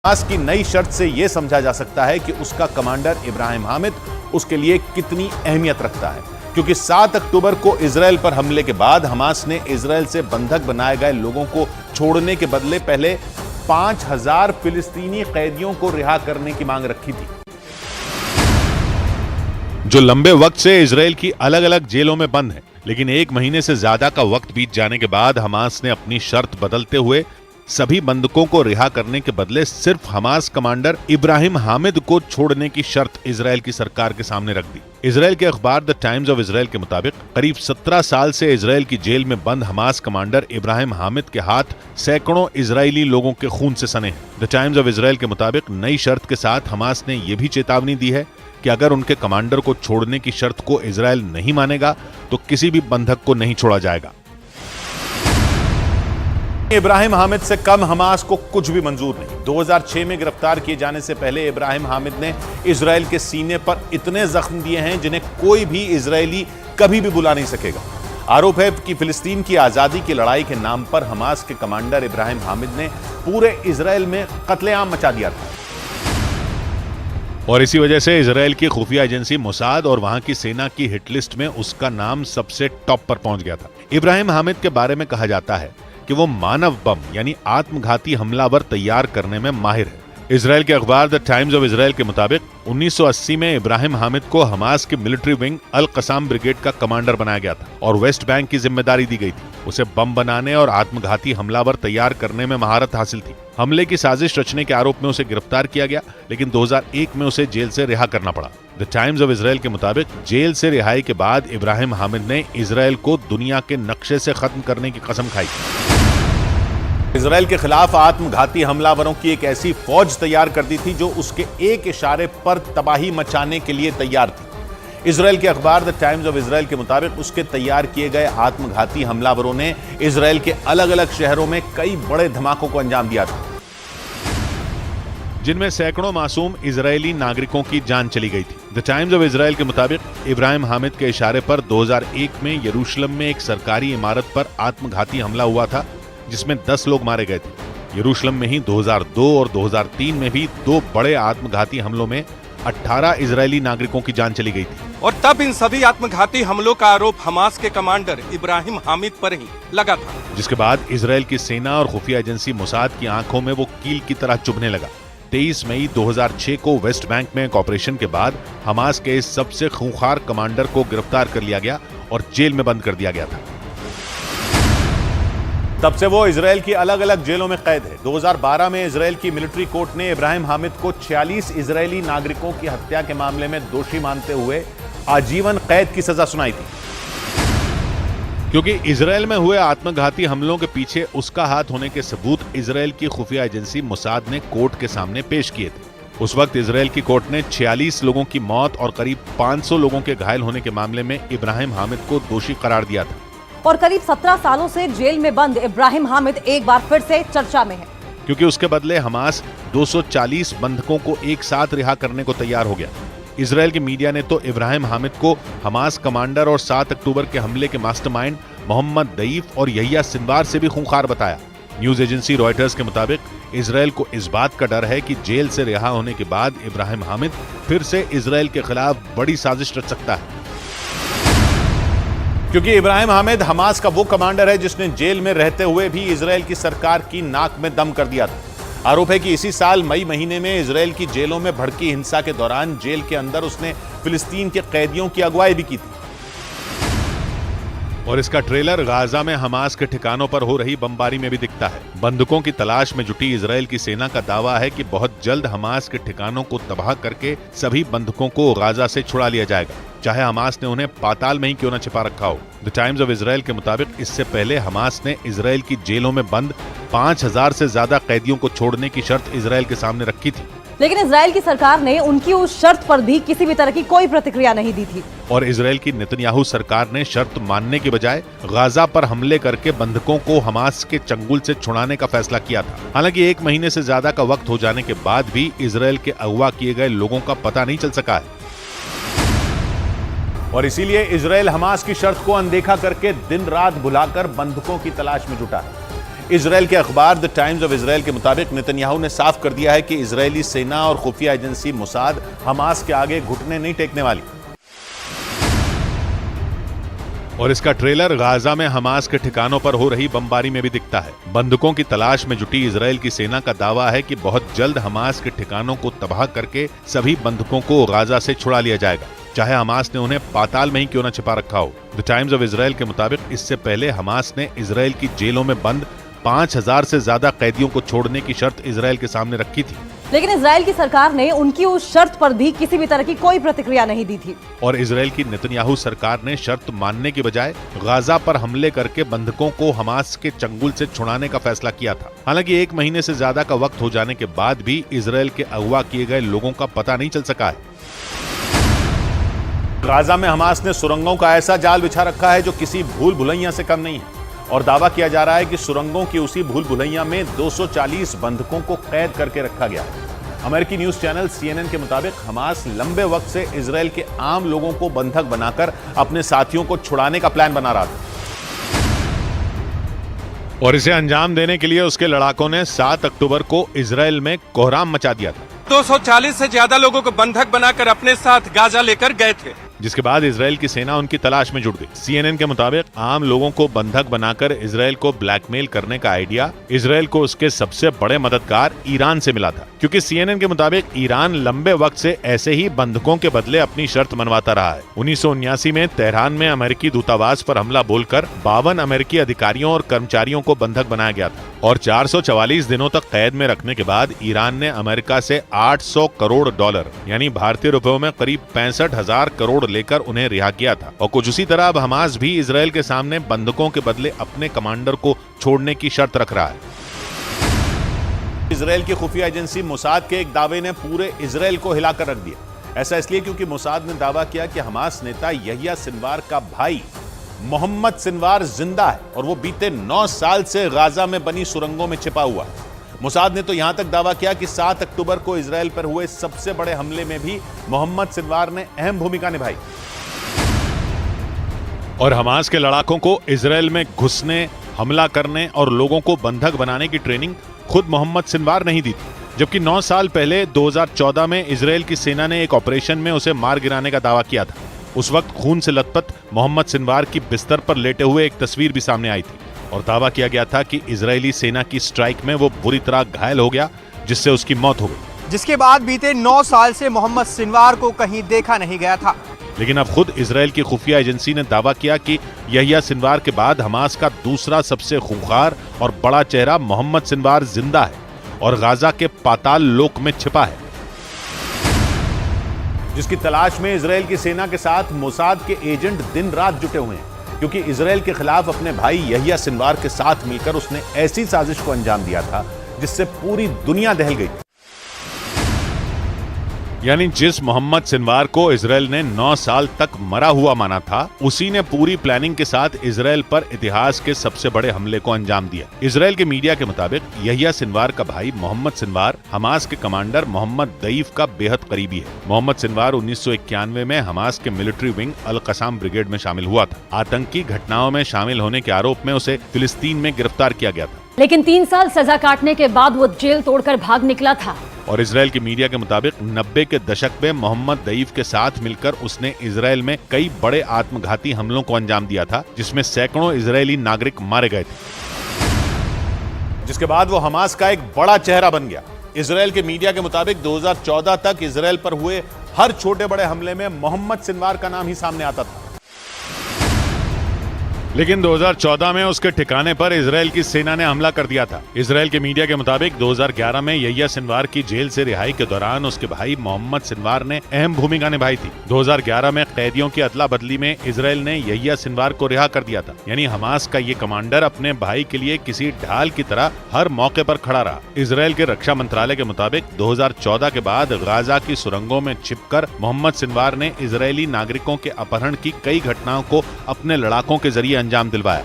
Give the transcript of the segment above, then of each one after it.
Hamas की नई शर्त से यह समझा जा सकता है कि उसका कमांडर इब्राहिम हामिद उसके लिए कितनी अहमियत रखता है, क्योंकि 7 अक्टूबर को इजराइल पर हमले के बाद हमास ने इजराइल से बंधक बनाए गए लोगों को छोड़ने के बदले पहले 5000 फिलिस्तीनी कैदियों को रिहा करने की मांग रखी थी, जो लंबे वक्त से इजराइल की अलग अलग जेलों में बंद हैं। लेकिन 1 महीने से ज्यादा का वक्त बीत जाने के बाद हमास ने अपनी शर्त बदलते हुए सभी बंधकों को रिहा करने के बदले सिर्फ हमास कमांडर इब्राहिम हामिद को छोड़ने की शर्त इजराइल की सरकार के सामने रख दी। इजराइल के अखबार द टाइम्स ऑफ इजराइल के मुताबिक करीब 17 साल से इजराइल की जेल में बंद हमास कमांडर इब्राहिम हामिद के हाथ सैकड़ों इजरायली लोगों के खून से सने हैं। द टाइम्स ऑफ इजराइल के मुताबिक नई शर्त के साथ हमास ने यह भी चेतावनी दी है कि अगर उनके कमांडर को छोड़ने की शर्त को इजराइल नहीं मानेगा तो किसी भी बंधक को नहीं छोड़ा जाएगा। इब्राहिम हामिद से कम हमास को कुछ भी मंजूर नहीं। 2006 में गिरफ्तार किए जाने से पहले इब्राहिम हामिद ने इजराइल के सीने पर इतने जख्म दिए हैं जिन्हें कोई भी इजरायली कभी भी भुला नहीं सकेगा। आरोप है कि फिलिस्तीन की आजादी की लड़ाई के नाम पर हमास के कमांडर इब्राहिम हामिद ने पूरे इजराइल में कत्लेआम मचा दिया था, और इसी वजह से इजराइल की खुफिया एजेंसी मोसाद और वहां की सेना की हिट लिस्ट में उसका नाम सबसे टॉप पर पहुंच गया था। इब्राहिम हामिद के बारे में कहा जाता है कि वो मानव बम यानी आत्मघाती हमलावर तैयार करने में माहिर है। इजराइल के अखबार द टाइम्स ऑफ इजराइल के मुताबिक 1980 में इब्राहिम हामिद को हमास के मिलिट्री विंग अल कसाम ब्रिगेड का कमांडर बनाया गया था और वेस्ट बैंक की जिम्मेदारी दी गई थी। उसे बम बनाने और आत्मघाती हमलावर तैयार करने में महारत हासिल थी। हमले की साजिश रचने के आरोप में उसे गिरफ्तार किया गया, लेकिन 2001 में उसे जेल से रिहा करना पड़ा। द टाइम्स ऑफ इजराइल के मुताबिक जेल से रिहाई के बाद इब्राहिम हामिद ने इजराइल को दुनिया के नक्शे से खत्म करने की कसम खाई। इजराइल के खिलाफ आत्मघाती हमलावरों की एक ऐसी फौज तैयार कर दी थी जो उसके एक इशारे पर तबाही मचाने के लिए तैयार थी। इजराइल के अखबार द टाइम्स ऑफ इजराइल के मुताबिक उसके तैयार किए गए आत्मघाती हमलावरों ने इजराइल के अलग अलग शहरों में कई बड़े धमाकों को अंजाम दिया था, जिनमें सैकड़ों मासूम इजरायली नागरिकों की जान चली गई थी। द टाइम्स ऑफ इजराइल के मुताबिक इब्राहिम हामिद के इशारे पर 2001 में यरूशलेम में एक सरकारी इमारत पर आत्मघाती हमला हुआ था, जिसमें 10 लोग मारे गए थे। यरूशलेम में ही 2002 और 2003 में भी 2 बड़े आत्मघाती हमलों में 18 इजरायली नागरिकों की जान चली गई थी। और तब इन सभी आत्मघाती हमलों का आरोप हमास के कमांडर इब्राहिम हामिद पर ही लगा था, जिसके बाद इजराइल की सेना और खुफिया एजेंसी मोसाद की आंखों में वो कील की तरह चुभने लगा। 23 मई 2006 को वेस्ट बैंक में एक ऑपरेशन के बाद हमास के इस सबसे खूंखार कमांडर को गिरफ्तार कर लिया गया और जेल में बंद कर दिया गया था। तब से वो इजराइल की अलग अलग जेलों में कैद है। 2012 में इजराइल की मिलिट्री कोर्ट ने इब्राहिम हामिद को 46 इजरायली नागरिकों की हत्या के मामले में दोषी मानते हुए आजीवन कैद की सजा सुनाई थी, क्योंकि इजराइल में हुए आत्मघाती हमलों के पीछे उसका हाथ होने के सबूत इजराइल की खुफिया एजेंसी मोसाद ने कोर्ट के सामने पेश किए थे। उस वक्त इजराइल की कोर्ट ने 46 लोगों की मौत और करीब 500 लोगों के घायल होने के मामले में इब्राहिम हामिद को दोषी करार दिया था। और करीब 17 सालों से जेल में बंद इब्राहिम हामिद एक बार फिर से चर्चा में है, क्योंकि उसके बदले हमास 240 बंधकों को एक साथ रिहा करने को तैयार हो गया। इजराइल के मीडिया ने तो इब्राहिम हामिद को हमास कमांडर और 7 अक्टूबर के हमले के मास्टरमाइंड मोहम्मद दईफ और यहिया सिनवार से भी खूंखार बताया। न्यूज एजेंसी रॉयटर्स के मुताबिक इजराइल को इस बात का डर है कि जेल से रिहा होने के बाद इब्राहिम हामिद फिर से इजराइल के खिलाफ बड़ी साजिश रच सकता है, क्योंकि इब्राहिम हामिद हमास का वो कमांडर है जिसने जेल में रहते हुए भी इजराइल की सरकार की नाक में दम कर दिया था। आरोप है कि इसी साल मई महीने में इजराइल की जेलों में भड़की हिंसा के दौरान जेल के अंदर उसने फिलिस्तीन के कैदियों की अगुवाई भी की थी, और इसका ट्रेलर गाजा में हमास के ठिकानों पर हो रही बमबारी में भी दिखता है। बंधकों की तलाश में जुटी इजराइल की सेना का दावा है कि बहुत जल्द हमास के ठिकानों को तबाह करके सभी बंधकों को गाजा से छुड़ा लिया जाएगा, चाहे हमास ने उन्हें पाताल में ही क्यों न छिपा रखा हो। द टाइम्स ऑफ इजराइल के मुताबिक इससे पहले हमास ने इजराइल की जेलों में बंद 5000 से ज्यादा कैदियों को छोड़ने की शर्त इजराइल के सामने रखी थी, लेकिन इजराइल की सरकार ने उनकी उस शर्त पर भी किसी भी तरह की कोई प्रतिक्रिया नहीं दी थी। और इजराइल की नेतन्याहू सरकार ने शर्त मानने की बजाय गाजा पर हमले करके बंधकों को हमास के चंगुल से छुड़ाने का फैसला किया था। हालांकि 1 महीने से ज्यादा का वक्त हो जाने के बाद भी इजराइल के अगवा किए गए लोगों का पता नहीं चल सका है, और इसीलिए इजराइल हमास की शर्त को अनदेखा करके दिन रात बुलाकर बंधकों की तलाश में जुटा है। इजराइल के अखबार द टाइम्स ऑफ इजराइल के मुताबिक नेतन्याहू ने साफ कर दिया है कि इजरायली सेना और खुफिया एजेंसी मोसाद हमास के आगे घुटने नहीं टेकने वाली। और इसका ट्रेलर गाजा में हमास के ठिकानों पर हो रही बमबारी में भी दिखता है। बंदूकों की तलाश में जुटी इजराइल की सेना का दावा है कि बहुत जल्द हमास के ठिकानों को तबाह करके सभी बंदूकों को गाजा से छुड़ा लिया जाएगा, चाहे हमास ने उन्हें पाताल में ही क्यों न छिपा रखा हो। द टाइम्स ऑफ इजराइल के मुताबिक इससे पहले हमास ने इजराइल की जेलों में बंद 5000 से ज्यादा कैदियों को छोड़ने की शर्त इजराइल के सामने रखी थी, लेकिन इजराइल की सरकार ने उनकी उस शर्त पर भी किसी भी तरह की कोई प्रतिक्रिया नहीं दी थी। और इजराइल की नेतन्याहू सरकार ने शर्त मानने की बजाय गाजा पर हमले करके बंधकों को हमास के चंगुल से छुड़ाने का फैसला किया था। हालांकि 1 महीने से ज्यादा का वक्त हो जाने के बाद भी इजराइल के अगवा किए गए लोगों का पता नहीं चल सका है। गाजा में हमास ने सुरंगों का ऐसा जाल बिछा रखा है जो किसी भूल भुलैया से कम नहीं है, और दावा किया जा रहा है कि सुरंगों की उसी भूल भुलैया में 240 बंधकों को कैद करके रखा गया है। अमेरिकी न्यूज चैनल CNN के मुताबिक हमास लंबे वक्त से इजराइल के आम लोगों को बंधक बनाकर अपने साथियों को छुड़ाने का प्लान बना रहा था, और इसे अंजाम देने के लिए उसके लड़ाकों ने 7 अक्टूबर को इजराइल में कोहराम मचा दिया था। 240 से ज्यादा लोगों को बंधक बनाकर अपने साथ गाजा लेकर गए थे, जिसके बाद इजराइल की सेना उनकी तलाश में जुट गई। CNN के मुताबिक आम लोगों को बंधक बनाकर इजराइल को ब्लैकमेल करने का आइडिया इजराइल को उसके सबसे बड़े मददगार ईरान से मिला था, क्योंकि CNN के मुताबिक ईरान लंबे वक्त से ऐसे ही बंधकों के बदले अपनी शर्त मनवाता रहा है। 1979 में तेहरान में अमेरिकी दूतावास पर हमला बोलकर 52 अमेरिकी अधिकारियों और कर्मचारियों को बंधक बनाया गया था, और 444 दिनों तक कैद में रखने के बाद ईरान ने अमेरिका से $800 करोड़ यानी भारतीय रुपयों में करीब 65,000 करोड़ लेकर उन्हें रिहा किया था। और कुछ उसी तरह अब हमास भी इजराइल के सामने बंधकों के बदले अपने कमांडर को छोड़ने की शर्त रख रहा है। इजराइल की खुफिया एजेंसी मोसाद के एक दावे ने पूरे इजराइल को हिलाकर रख दिया। ऐसा इसलिए क्योंकि मोसाद ने दावा किया कि हमास नेता यहिया सिनवार का भाई मोहम्मद सिनवार जिंदा है, और वो बीते 9 साल से गाजा में बनी सुरंगों में छिपा हुआ है। मोसाद ने तो यहां तक दावा किया कि 7 अक्टूबर को इजराइल पर हुए सबसे बड़े हमले में भी मोहम्मद सिनवार ने अहम भूमिका निभाई, और हमास के लड़ाकों को इजराइल में घुसने, हमला करने और लोगों को बंधक बनाने की ट्रेनिंग खुद मोहम्मद सिनवार नहीं दी थी। जबकि 9 साल पहले 2014 में इजराइल की सेना ने एक ऑपरेशन में उसे मार गिराने का दावा किया था। उस वक्त खून से लथपथ मोहम्मद सिनवार की बिस्तर पर लेटे हुए एक तस्वीर भी सामने आई थी, और दावा किया गया था कि इजरायली सेना की स्ट्राइक में वो बुरी तरह घायल हो गया, जिससे उसकी मौत हो गई। जिसके बाद बीते 9 साल से मोहम्मद सिनवार को कहीं देखा नहीं गया था। लेकिन अब खुद इजराइल की खुफिया एजेंसी ने दावा किया कि यहिया सिनवार के बाद हमास का दूसरा सबसे खूंखार और बड़ा चेहरा मोहम्मद सिनवार जिंदा है और गाजा के पाताल लोक में छिपा है, जिसकी तलाश में इजराइल की सेना के साथ मोसाद के एजेंट दिन रात जुटे हुए हैं, क्योंकि इजराइल के खिलाफ अपने भाई यहिया सिनवार के साथ मिलकर उसने ऐसी साजिश को अंजाम दिया था जिससे पूरी दुनिया दहल गई। यानी जिस मोहम्मद सिनवार को इजराइल ने 9 साल तक मरा हुआ माना था, उसी ने पूरी प्लानिंग के साथ इजराइल पर इतिहास के सबसे बड़े हमले को अंजाम दिया। इजराइल के मीडिया के मुताबिक यहिया सिनवार का भाई मोहम्मद सिनवार हमास के कमांडर मोहम्मद दईफ का बेहद करीबी है। मोहम्मद सिनवार 1991 में हमास के मिलिट्री विंग अल कसाम ब्रिगेड में शामिल हुआ था। आतंकी घटनाओं में शामिल होने के आरोप में उसे फिलिस्तीन में गिरफ्तार किया गया था, लेकिन 3 साल सजा काटने के बाद वो जेल तोड़कर भाग निकला था। और इजराइल की मीडिया के मुताबिक 90 के दशक में मोहम्मद दईफ के साथ मिलकर उसने इजराइल में कई बड़े आत्मघाती हमलों को अंजाम दिया था, जिसमें सैकड़ों इजरायली नागरिक मारे गए थे, जिसके बाद वो हमास का एक बड़ा चेहरा बन गया। इजराइल के मीडिया के मुताबिक 2014 तक इजराइल पर हुए हर छोटे बड़े हमले में मोहम्मद सिनवार का नाम ही सामने आता था। लेकिन 2014 में उसके ठिकाने पर इजराइल की सेना ने हमला कर दिया था। इजराइल के मीडिया के मुताबिक 2011 में यहिया सिनवार की जेल से रिहाई के दौरान उसके भाई मोहम्मद सिनवार ने अहम भूमिका निभाई थी। 2011 में कैदियों की अदला बदली में इजराइल ने यहिया सिनवार को रिहा कर दिया था। यानी हमास का ये कमांडर अपने भाई के लिए किसी ढाल की तरह हर मौके पर खड़ा रहा। इजराइल के रक्षा मंत्रालय के मुताबिक 2014 के बाद गाजा की सुरंगों में छिपकर मोहम्मद सिनवार ने इजरायली नागरिकों के अपहरण की कई घटनाओं को अपने लड़ाकों के जरिए अंजाम दिलवाया।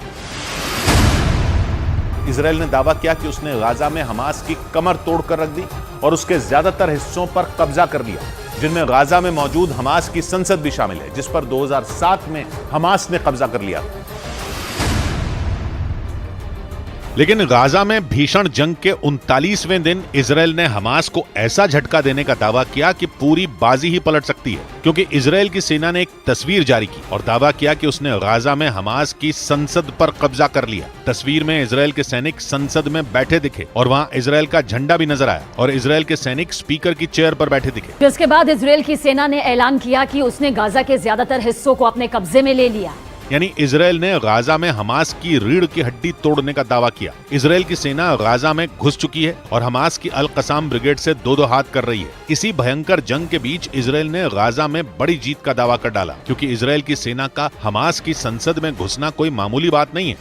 इजराइल ने दावा किया कि उसने गाजा में हमास की कमर तोड़कर रख दी और उसके ज्यादातर हिस्सों पर कब्जा कर लिया, जिनमें गाजा में मौजूद हमास की संसद भी शामिल है, जिस पर 2007 में हमास ने कब्जा कर लिया। लेकिन गाजा में भीषण जंग के 39वें दिन इजराइल ने हमास को ऐसा झटका देने का दावा किया कि पूरी बाजी ही पलट सकती है, क्योंकि इजराइल की सेना ने एक तस्वीर जारी की और दावा किया कि उसने गाजा में हमास की संसद पर कब्जा कर लिया। तस्वीर में इजराइल के सैनिक संसद में बैठे दिखे और वहाँ इजराइल का झंडा भी नजर आया और इजराइल के सैनिक स्पीकर की चेयर पर बैठे दिखे। जिसके बाद इजराइल की सेना ने ऐलान किया कि उसने गाजा के ज्यादातर हिस्सों को अपने कब्जे में ले लिया। यानी इजराइल ने गाजा में हमास की रीढ़ की हड्डी तोड़ने का दावा किया। इजराइल की सेना गाजा में घुस चुकी है और हमास की अल कसाम ब्रिगेड से दो हाथ कर रही है। इसी भयंकर जंग के बीच इजराइल ने गाजा में बड़ी जीत का दावा कर डाला, क्योंकि इजराइल की सेना का हमास की संसद में घुसना कोई मामूली बात नहीं है,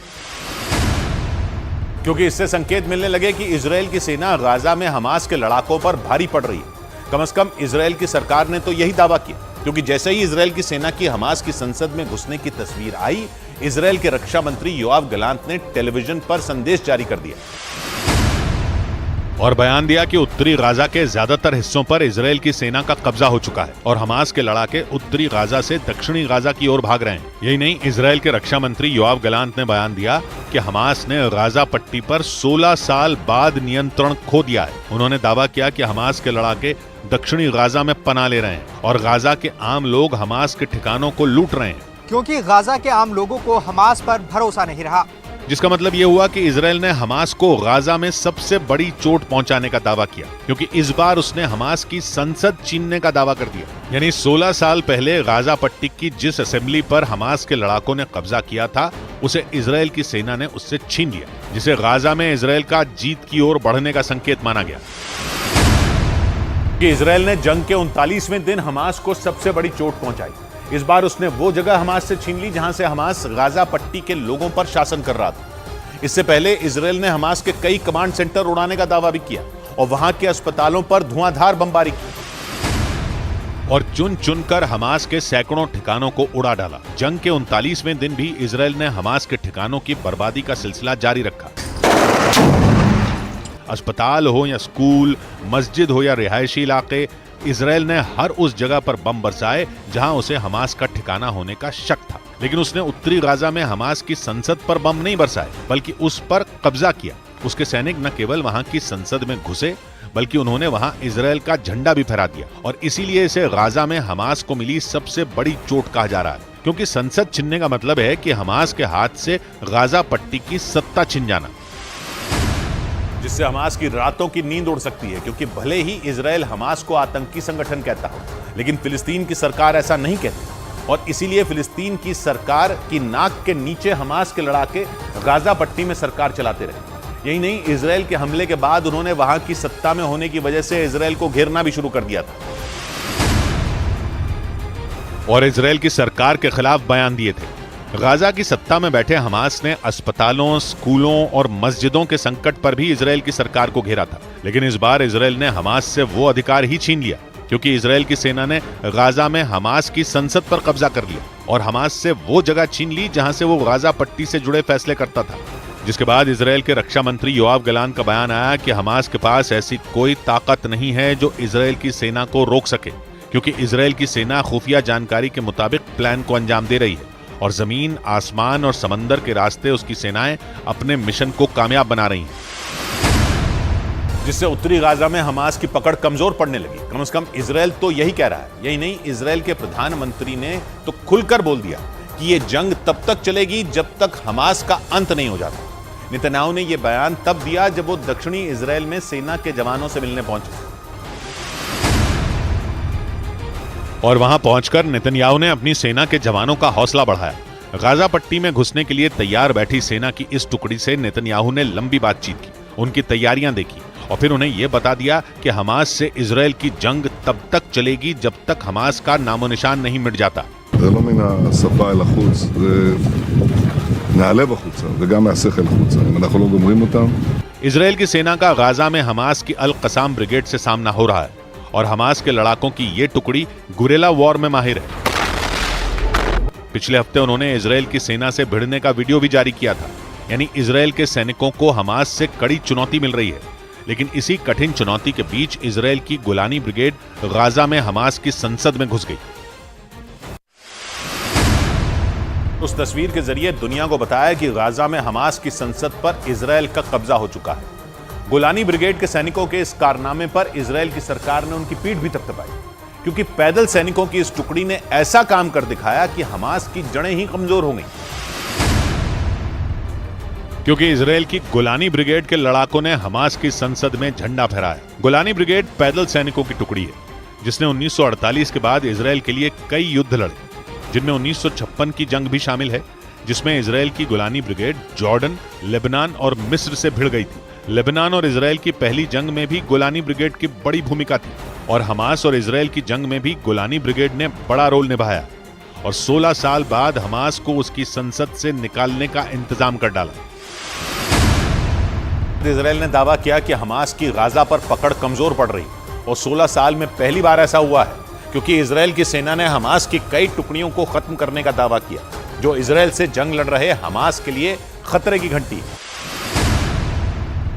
क्योंकि इससे संकेत मिलने लगे कि इजराइल की सेना गाजा में हमास के लड़ाकों पर भारी पड़ रही है। कम से कम इजराइल की सरकार ने तो यही दावा किया, क्योंकि जैसे ही इजराइल की सेना की हमास की संसद में घुसने की तस्वीर आई, इजराइल के रक्षा मंत्री योआव गलांत ने टेलीविजन पर संदेश जारी कर दिया और बयान दिया कि उत्तरी गाजा के ज्यादातर हिस्सों पर इजराइल की सेना का कब्जा हो चुका है और हमास के लड़ाके उत्तरी गाजा से दक्षिणी गाजा की ओर भाग रहे हैं। यही नहीं, इजराइल के रक्षा मंत्री योआव गलांत ने बयान दिया कि हमास ने गाजा पट्टी पर 16 साल बाद नियंत्रण खो दिया है। उन्होंने दावा किया कि हमास के लड़ाके दक्षिणी गाजा में पनाह ले रहे हैं और गाजा के आम लोग हमास के ठिकानों को लूट रहे हैं, क्योंकि गाजा के आम लोगों को हमास पर भरोसा नहीं रहा। जिसका मतलब यह हुआ कि इजराइल ने हमास को गाजा में सबसे बड़ी चोट पहुंचाने का दावा किया, क्योंकि इस बार उसने हमास की संसद छीनने का दावा कर दिया। यानी 16 साल पहले गाजा पट्टी की जिस असेंबली पर हमास के लड़ाकों ने कब्जा किया था, उसे इजराइल की सेना ने उससे छीन लिया, जिसे गाजा में इजराइल का जीत की ओर बढ़ने का संकेत माना गया। कि इजराइल ने जंग के 39वें दिन हमास को सबसे बड़ी चोट पहुंचाई। इस बार उसने वो जगह हमास से छीन ली जहां से हमास गाजा पट्टी के लोगों पर शासन कर रहा था। इससे पहले इजराइल ने हमास के कई कमांड सेंटर उड़ाने का दावा भी किया और वहां के अस्पतालों पर धुआंधार बमबारी की और चुन चुनकर हमास के सैकड़ों ठिकानों को उड़ा डाला। जंग के 39वें दिन भी इजराइल ने हमास के ठिकानों की बर्बादी का सिलसिला जारी रखा। अस्पताल हो या स्कूल, मस्जिद हो या रिहायशी इलाके, इजराइल ने हर उस जगह पर बम बरसाए जहां उसे हमास का ठिकाना होने का शक था। लेकिन उसने उत्तरी गाजा में हमास की संसद पर बम नहीं बरसाए, बल्कि उस पर कब्जा किया। उसके सैनिक न केवल वहां की संसद में घुसे, बल्कि उन्होंने वहां इजराइल का झंडा भी फहरा दिया और इसीलिए इसे गाजा में हमास को मिली सबसे बड़ी चोट कहा जा रहा है, क्योंकि संसद छीनने का मतलब है कि हमास के हाथ से गाजा पट्टी की सत्ता छिन जाना, जिससे हमास की रातों की नींद उड़ सकती है। क्योंकि भले ही इजराइल हमास को आतंकी संगठन कहता हो, लेकिन फिलिस्तीन की सरकार ऐसा नहीं कहती और इसीलिए फिलिस्तीन की सरकार की नाक के नीचे हमास के लड़ाके गाजा पट्टी में सरकार चलाते रहे। यही नहीं, इजराइल के हमले के बाद उन्होंने वहां की सत्ता में होने की वजह से इजराइल को घेरना भी शुरू कर दिया था और इजराइल की सरकार के खिलाफ बयान दिए थे। गाजा की सत्ता में बैठे हमास ने अस्पतालों, स्कूलों और मस्जिदों के संकट पर भी इजराइल की सरकार को घेरा था। लेकिन इस बार इजराइल ने हमास से वो अधिकार ही छीन लिया, क्योंकि इजराइल की सेना ने गाजा में हमास की संसद पर कब्जा कर लिया और हमास से वो जगह छीन ली जहां से वो गाजा पट्टी से जुड़े फैसले करता था। जिसके बाद इजराइल के रक्षा मंत्री योआव गलांत का बयान आया कि हमास के पास ऐसी कोई ताकत नहीं है जो इजराइल की सेना को रोक सके, क्योंकि इजराइल की सेना खुफिया जानकारी के मुताबिक प्लान को अंजाम दे रही है और जमीन, आसमान और समंदर के रास्ते उसकी सेनाएं अपने मिशन को कामयाब बना रही हैं, जिससे उत्तरी गाजा में हमास की पकड़ कमजोर पड़ने लगी। कम से कम इजराइल तो यही कह रहा है। यही नहीं, इजराइल के प्रधानमंत्री ने तो खुलकर बोल दिया कि यह जंग तब तक चलेगी जब तक हमास का अंत नहीं हो जाता। नेतन्याहू ने यह बयान तब दिया जब वो दक्षिणी इजराइल में सेना के जवानों से मिलने पहुंचे और वहां पहुंचकर नेतन्याहू ने अपनी सेना के जवानों का हौसला बढ़ाया। गाजा पट्टी में घुसने के लिए तैयार बैठी सेना की इस टुकड़ी से नेतन्याहू ने लंबी बातचीत की, उनकी तैयारियां देखी और फिर उन्हें यह बता दिया कि हमास से इजराइल की जंग तब तक चलेगी जब तक हमास का नामो निशान नहीं मिट जाता। זה לא מן השפה אל החוץ, זה נעלה בחוצה וגם מהשכל החוצה, אם אנחנו לא גומרים אותם। इजराइल की सेना का गाजा में हमास की अल कसाम ब्रिगेड से सामना हो रहा है और हमास के लड़ाकों की ये टुकड़ी गुरेला वॉर में माहिर है। पिछले हफ्ते उन्होंने इजराइल की सेना से भिड़ने का वीडियो भी जारी किया था। यानी इजराइल के सैनिकों को हमास से कड़ी चुनौती मिल रही है। लेकिन इसी कठिन चुनौती के बीच इजराइल की गोलानी ब्रिगेड गाजा में हमास की संसद में घुस गई। उस तस्वीर के जरिए दुनिया को बताया कि गाजा में हमास की संसद पर इजरायल का कब्जा हो चुका है। गोलानी ब्रिगेड के सैनिकों के इस कारनामे पर इजरायल की सरकार ने उनकी पीठ भी थपथपाई, क्योंकि पैदल सैनिकों की इस टुकड़ी ने ऐसा काम कर दिखाया कि हमास की जड़ें ही कमजोर हो गईं। क्योंकि इजरायल की गोलानी ब्रिगेड के लड़ाकों ने हमास की संसद में झंडा फहराया। गोलानी ब्रिगेड पैदल सैनिकों की टुकड़ी है जिसने 1948 के बाद इजरायल के लिए कई युद्ध लड़े, जिनमें 1956 की जंग भी शामिल है, जिसमें इजरायल की गोलानी ब्रिगेड जॉर्डन, लेबनान और मिस्र से भिड़ गई थी। लेबनान और इजरायल की पहली जंग में भी गोलानी ब्रिगेड की बड़ी भूमिका थी और हमास और इजरायल की जंग में भी गोलानी ब्रिगेड ने बड़ा रोल निभाया और 16 साल बाद हमास को उसकी संसद से निकालने का इंतजाम कर डाला। इजरायल ने दावा किया कि हमास की गाजा पर पकड़ कमजोर पड़ रही और 16 साल में पहली बार ऐसा हुआ है, क्योंकि इजरायल की सेना ने हमास की कई टुकड़ियों को खत्म करने का दावा किया, जो इजरायल से जंग लड़ रहे हमास के लिए खतरे की घंटी है।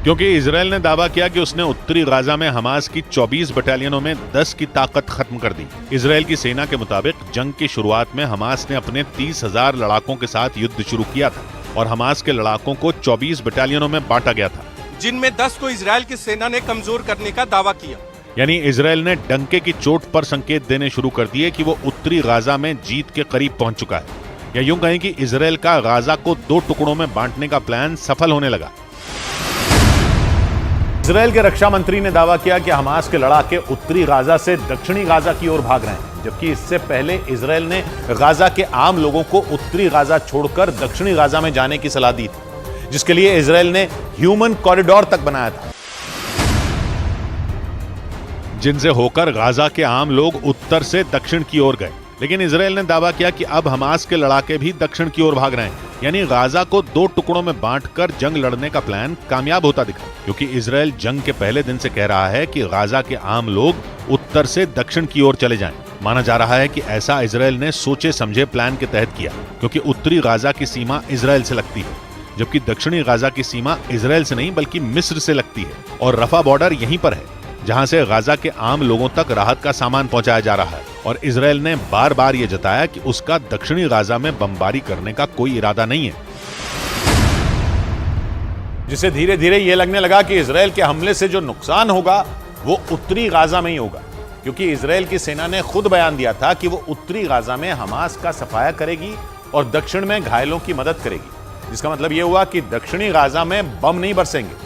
क्योंकि इजरायल ने दावा किया कि उसने उत्तरी गाजा में हमास की 24 बटालियनों में 10 की ताकत खत्म कर दी। इजरायल की सेना के मुताबिक जंग की शुरुआत में हमास ने अपने 30,000 लड़ाकों के साथ युद्ध शुरू किया था और हमास के लड़ाकों को 24 बटालियनों में बांटा गया था, जिनमें 10 को इजरायल की सेना ने कमजोर करने का दावा किया। यानी इजरायल ने डंके की चोट पर संकेत देने शुरू कर दिए कि वो उत्तरी गाजा में जीत के करीब पहुंच चुका है, या यूं कहें कि इजरायल का गाजा को 2 टुकड़ों में बांटने का प्लान सफल होने लगा। इजरायल के रक्षा मंत्री ने दावा किया कि हमास के लड़ाके उत्तरी गाजा से दक्षिणी गाजा की ओर भाग रहे हैं, जबकि इससे पहले इजरायल ने गाजा के आम लोगों को उत्तरी गाजा छोड़कर दक्षिणी गाजा में जाने की सलाह दी थी, जिसके लिए इजरायल ने ह्यूमन कॉरिडोर तक बनाया था, जिनसे होकर गाजा के आम लोग उत्तर से दक्षिण की ओर गए। लेकिन इजरायल ने दावा किया कि अब हमास के लड़ाके भी दक्षिण की ओर भाग रहे हैं, यानी गाजा को 2 टुकड़ों में बांटकर जंग लड़ने का प्लान कामयाब होता दिखा, क्योंकि इजरायल जंग के पहले दिन से कह रहा है कि गाजा के आम लोग उत्तर से दक्षिण की ओर चले जाएं। माना जा रहा है कि ऐसा इजरायल ने सोचे समझे प्लान के तहत किया, क्योंकि उत्तरी गाजा की सीमा इजरायल से लगती है, जबकि दक्षिणी गाजा की सीमा इजरायल से नहीं बल्कि मिस्र से लगती है और रफा बॉर्डर यहीं पर है, जहां से गाजा के आम लोगों तक राहत का सामान पहुंचाया जा रहा है। और इजरायल ने बार बार यह जताया कि उसका दक्षिणी गाजा में बमबारी करने का कोई इरादा नहीं है, जिससे धीरे धीरे यह लगने लगा कि इजरायल के हमले से जो नुकसान होगा वो उत्तरी गाजा में ही होगा, क्योंकि इजरायल की सेना ने खुद बयान दिया था कि वो उत्तरी गाजा में हमास का सफाया करेगी और दक्षिण में घायलों की मदद करेगी, जिसका मतलब यह हुआ कि दक्षिणी गाजा में बम नहीं बरसेंगे,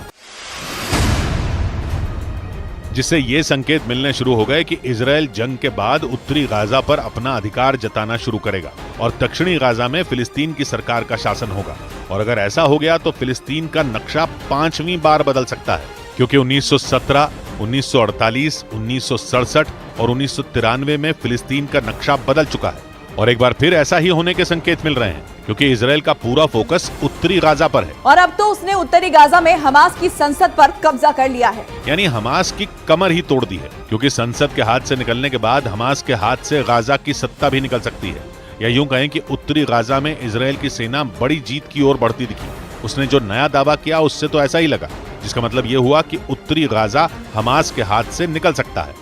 जिससे ये संकेत मिलने शुरू हो गए कि इजरायल जंग के बाद उत्तरी गाजा पर अपना अधिकार जताना शुरू करेगा और दक्षिणी गाजा में फिलिस्तीन की सरकार का शासन होगा। और अगर ऐसा हो गया तो फिलिस्तीन का नक्शा 5वीं बार बदल सकता है, क्योंकि 1917, 1948, 1967 और 1993 में फिलिस्तीन का नक्शा बदल चुका है और एक बार फिर ऐसा ही होने के संकेत मिल रहे हैं, क्योंकि इजरायल का पूरा फोकस उत्तरी गाजा पर है और अब तो उसने उत्तरी गाजा में हमास की संसद पर कब्जा कर लिया है, यानी हमास की कमर ही तोड़ दी है, क्योंकि संसद के हाथ से निकलने के बाद हमास के हाथ से गाजा की सत्ता भी निकल सकती है, या यूं कहें कि उत्तरी गाजा में इजरायल की सेना बड़ी जीत की ओर बढ़ती दिखी। उसने जो नया दावा किया उससे तो ऐसा ही लगा, जिसका मतलब यह हुआ कि उत्तरी गाजा हमास के हाथ से निकल सकता है।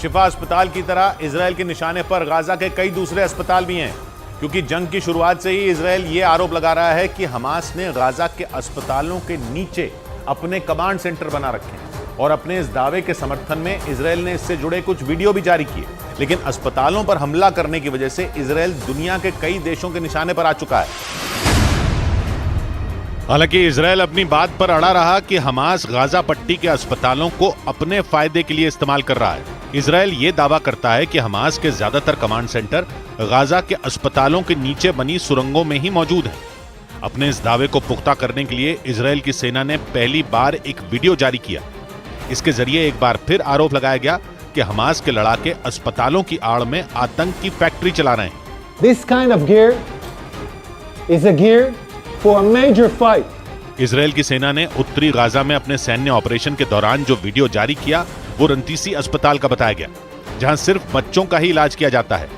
शिफा अस्पताल की तरह इजरायल के निशाने पर गाजा के कई दूसरे अस्पताल भी हैं, क्योंकि जंग की शुरुआत से ही इजरायल ये आरोप लगा रहा है कि हमास ने गाजा के अस्पतालों के नीचे अपने कमांड सेंटर बना रखे हैं और अपने इस दावे के समर्थन में इजरायल ने इससे जुड़े कुछ वीडियो भी जारी किए। लेकिन अस्पतालों पर हमला करने की वजह से इजरायल दुनिया के कई देशों के निशाने पर आ चुका है। हालांकि इजरायल अपनी बात पर अड़ा रहा कि हमास गाजा पट्टी के अस्पतालों को अपने फायदे के लिए इस्तेमाल कर रहा है। इजरायल ये दावा करता है कि हमास के ज्यादातर कमांड सेंटर गाजा के अस्पतालों के नीचे बनी सुरंगों में ही मौजूद हैं। अपने इस दावे को पुख्ता करने के लिए इजरायल की सेना ने पहली बार एक वीडियो जारी किया। इसके जरिए एक बार फिर आरोप लगाया गया कि हमास के लड़ाके अस्पतालों की आड़ में आतंक की फैक्ट्री चला रहे हैं। This kind of gear is a gear for a major fight. Israel की सेना ने उत्तरी गाजा में अपने सैन्य ऑपरेशन के दौरान जो वीडियो जारी किया वो रंतीसी अस्पताल का बताया गया, जहां सिर्फ बच्चों का ही इलाज किया जाता है।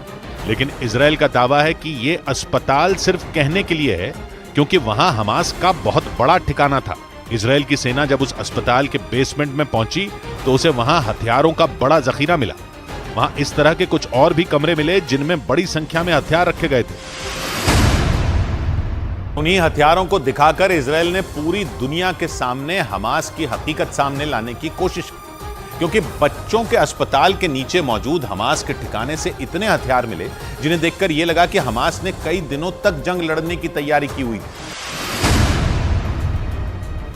लेकिन इजरायल का दावा है कि ये अस्पताल सिर्फ कहने के लिए है, क्योंकि वहां हमास का बहुत बड़ा ठिकाना था। इजरायल की सेना जब उस अस्पताल के बेसमेंट में पहुंची तो उसे वहां हथियारों का बड़ा जखीरा मिला, वहां इस तरह के कुछ और भी कमरे मिले जिनमें बड़ी संख्या में हथियार रखे गए थे। उन्हीं हथियारों को दिखाकर इजराइल ने पूरी दुनिया के सामने हमास की हकीकत सामने लाने की कोशिश की, क्योंकि बच्चों के अस्पताल के नीचे मौजूद हमास के ठिकाने से इतने हथियार मिले जिन्हें देखकर यह लगा कि हमास ने कई दिनों तक जंग लड़ने की तैयारी की हुई,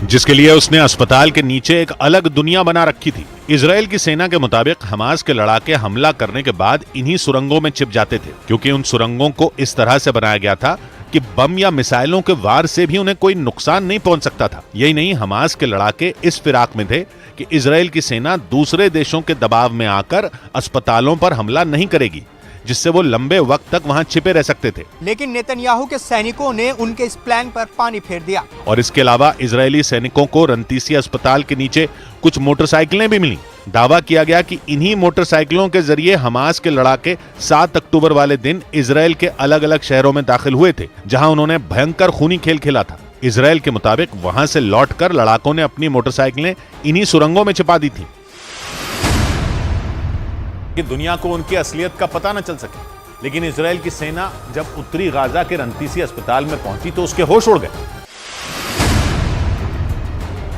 जिसके लिए उसने अस्पताल के नीचे एक अलग दुनिया बना रखी थी। इजराइल की सेना के मुताबिक हमास के लड़ाके हमला करने के बाद इन्हीं सुरंगों में छिप जाते थे, क्योंकि उन सुरंगों को इस तरह से बनाया गया था कि बम या मिसाइलों के वार से भी उन्हें कोई नुकसान नहीं पहुंच सकता था। यही नहीं, हमास के लड़ाके इस फिराक में थे कि इजराइल की सेना दूसरे देशों के दबाव में आकर अस्पतालों पर हमला नहीं करेगी, जिससे वो लंबे वक्त तक वहां छिपे रह सकते थे। लेकिन नेतन्याहू के सैनिकों ने उनके इस प्लान पर पानी फेर दिया। और इसके अलावा इजरायली सैनिकों को रंतीसी अस्पताल के नीचे कुछ मोटरसाइकिलें भी मिली। दावा किया गया कि इन्हीं मोटरसाइकिलों के जरिए हमास के लड़ाके 7 अक्टूबर वाले दिन इजराइल के अलग अलग शहरों में दाखिल हुए थे, जहां उन्होंने भयंकर खूनी खेल खेला था। इजराइल के मुताबिक वहां से लौटकर लड़ाकों ने अपनी मोटरसाइकिलें इन्हीं सुरंगों में छिपा दी थी कि दुनिया को उनकी असलियत का पता न चल सके। लेकिन इजराइल की सेना जब उत्तरी गाजा के रंतीसी अस्पताल में पहुंची तो उसके होश उड़ गए,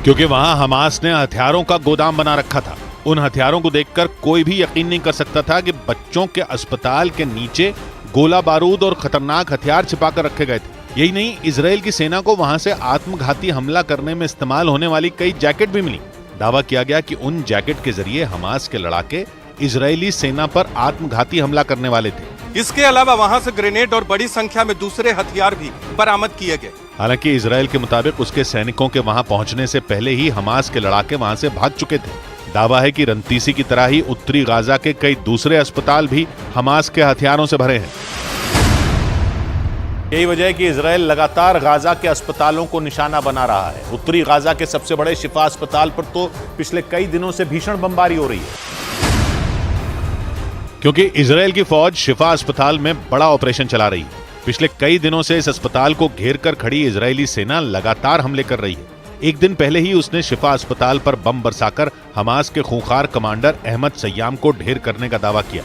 क्योंकि वहां हमास ने हथियारों का गोदाम बना रखा था। उन हथियारों को देखकर कोई भी यकीन नहीं कर सकता था कि बच्चों के अस्पताल के नीचे गोला बारूद और खतरनाक हथियार छिपाकर रखे गए थे। यही नहीं, इजराइल की सेना को वहां से आत्मघाती हमला करने में इस्तेमाल होने वाली कई जैकेट भी मिली। दावा किया गया कि उन जैकेट के जरिए हमास के लड़ाके इजरायली सेना पर आत्मघाती हमला करने वाले थे। इसके अलावा वहां से ग्रेनेड और बड़ी संख्या में दूसरे हथियार भी बरामद किए गए। हालांकि इजराइल के मुताबिक उसके सैनिकों के वहां पहुंचने से पहले ही हमास के लड़ाके वहां से भाग चुके थे। दावा है कि रंतीसी की तरह ही उत्तरी गाजा के कई दूसरे अस्पताल भी हमास के हथियारों से भरे हैं। यही वजह है कि इजराइल लगातार गाजा के अस्पतालों को निशाना बना रहा है। उत्तरी गाजा के सबसे बड़े शिफा अस्पताल पर तो पिछले कई दिनों से भीषण बमबारी हो रही है, क्योंकि इजराइल की फौज शिफा अस्पताल में बड़ा ऑपरेशन चला रही है। पिछले कई दिनों से इस अस्पताल को घेर कर खड़ी इजरायली सेना लगातार हमले कर रही है। एक दिन पहले ही उसने शिफा अस्पताल पर बम बरसाकर हमास के खूंखार कमांडर अहमद सय्याम को ढेर करने का दावा किया।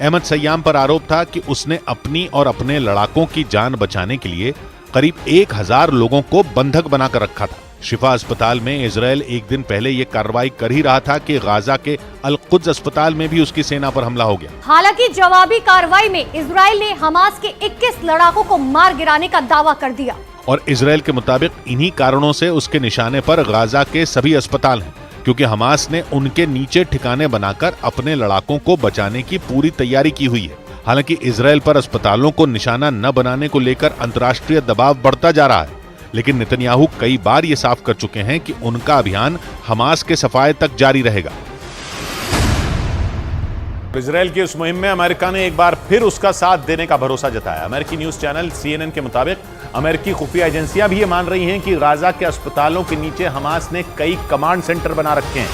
अहमद सय्याम पर आरोप था कि उसने अपनी और अपने लड़ाकों की जान बचाने के लिए करीब 1000 लोगों को बंधक बनाकर रखा था। शिफा अस्पताल में इजराइल एक दिन पहले ये कार्रवाई कर ही रहा था कि गाजा के अल-कुद्स अस्पताल में भी उसकी सेना पर हमला हो गया। हालांकि जवाबी कार्रवाई में इजराइल ने हमास के 21 लड़ाकों को मार गिराने का दावा कर दिया। और इजराइल के मुताबिक इन्हीं कारणों से उसके निशाने पर गाजा के सभी अस्पताल हैं, क्योंकि हमास ने उनके नीचे ठिकाने बनाकर अपने लड़ाकों को बचाने की पूरी तैयारी की हुई है। हालांकि इजराइल पर अस्पतालों को निशाना न बनाने को लेकर अंतर्राष्ट्रीय दबाव बढ़ता जा रहा है, लेकिन नेतन्याहू कई बार ये साफ कर चुके हैं कि उनका अभियान हमास के सफाये तक जारी रहेगा। इजराइल की उस मुहिम में अमेरिका ने एक बार फिर उसका साथ देने का भरोसा जताया। अमेरिकी न्यूज चैनल CNN के मुताबिक अमेरिकी खुफिया एजेंसियां भी ये मान रही हैं कि गाजा के अस्पतालों के नीचे हमास ने कई कमांड सेंटर बना रखे हैं,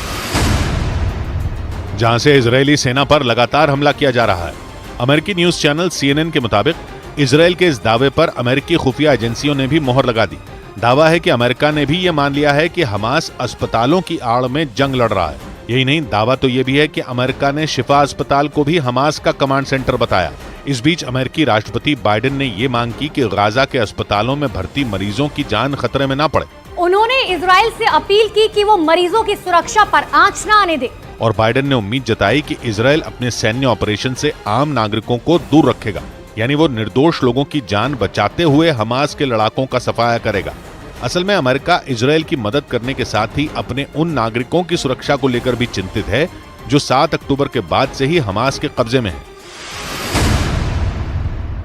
जहां से इजरायली सेना पर लगातार हमला किया जा रहा है। अमेरिकी न्यूज चैनल CNN के मुताबिक इजराइल के इस दावे पर अमेरिकी खुफिया एजेंसियों ने भी मोहर लगा दी। दावा है कि अमेरिका ने भी ये मान लिया है कि हमास अस्पतालों की आड़ में जंग लड़ रहा है। यही नहीं, दावा तो ये भी है कि अमेरिका ने शिफा अस्पताल को भी हमास का कमांड सेंटर बताया। इस बीच अमेरिकी राष्ट्रपति बाइडेन ने ये मांग की कि गाजा के अस्पतालों में भर्ती मरीजों की जान खतरे में ना पड़े। उन्होंने इजराइल से अपील की कि वो मरीजों की सुरक्षा पर आंच न आने दे। और बाइडेन ने उम्मीद जताई कि इजराइल अपने सैन्य ऑपरेशन से आम नागरिकों को दूर रखेगा, यानी वो निर्दोष लोगों की जान बचाते हुए हमास के लड़ाकों का सफाया करेगा। असल में अमेरिका इजराइल की मदद करने के साथ ही अपने उन नागरिकों की सुरक्षा को लेकर भी चिंतित है जो 7 अक्टूबर के बाद से ही हमास के कब्जे में है।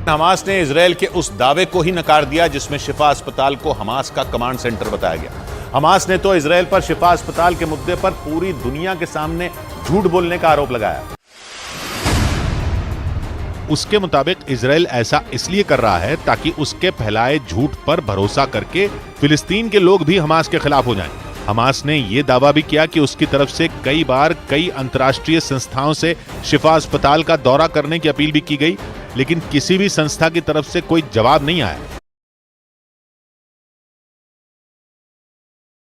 हमास ने इजराइल के उस दावे को ही नकार दिया जिसमें शिफा अस्पताल को हमास का कमांड सेंटर बताया गया। हमास ने तो इजराइल पर शिफा अस्पताल के मुद्दे पर पूरी दुनिया के सामने झूठ बोलने का आरोप लगाया। उसके मुताबिक इजराइल ऐसा इसलिए कर रहा है ताकि उसके फैलाए झूठ पर भरोसा करके फिलिस्तीन के लोग भी हमास के खिलाफ हो जाएं। हमास ने यह दावा भी किया कि उसकी तरफ से कई बार कई अंतर्राष्ट्रीय संस्थाओं से शिफा अस्पताल का दौरा करने की अपील भी की गई, लेकिन किसी भी संस्था की तरफ से कोई जवाब नहीं आया।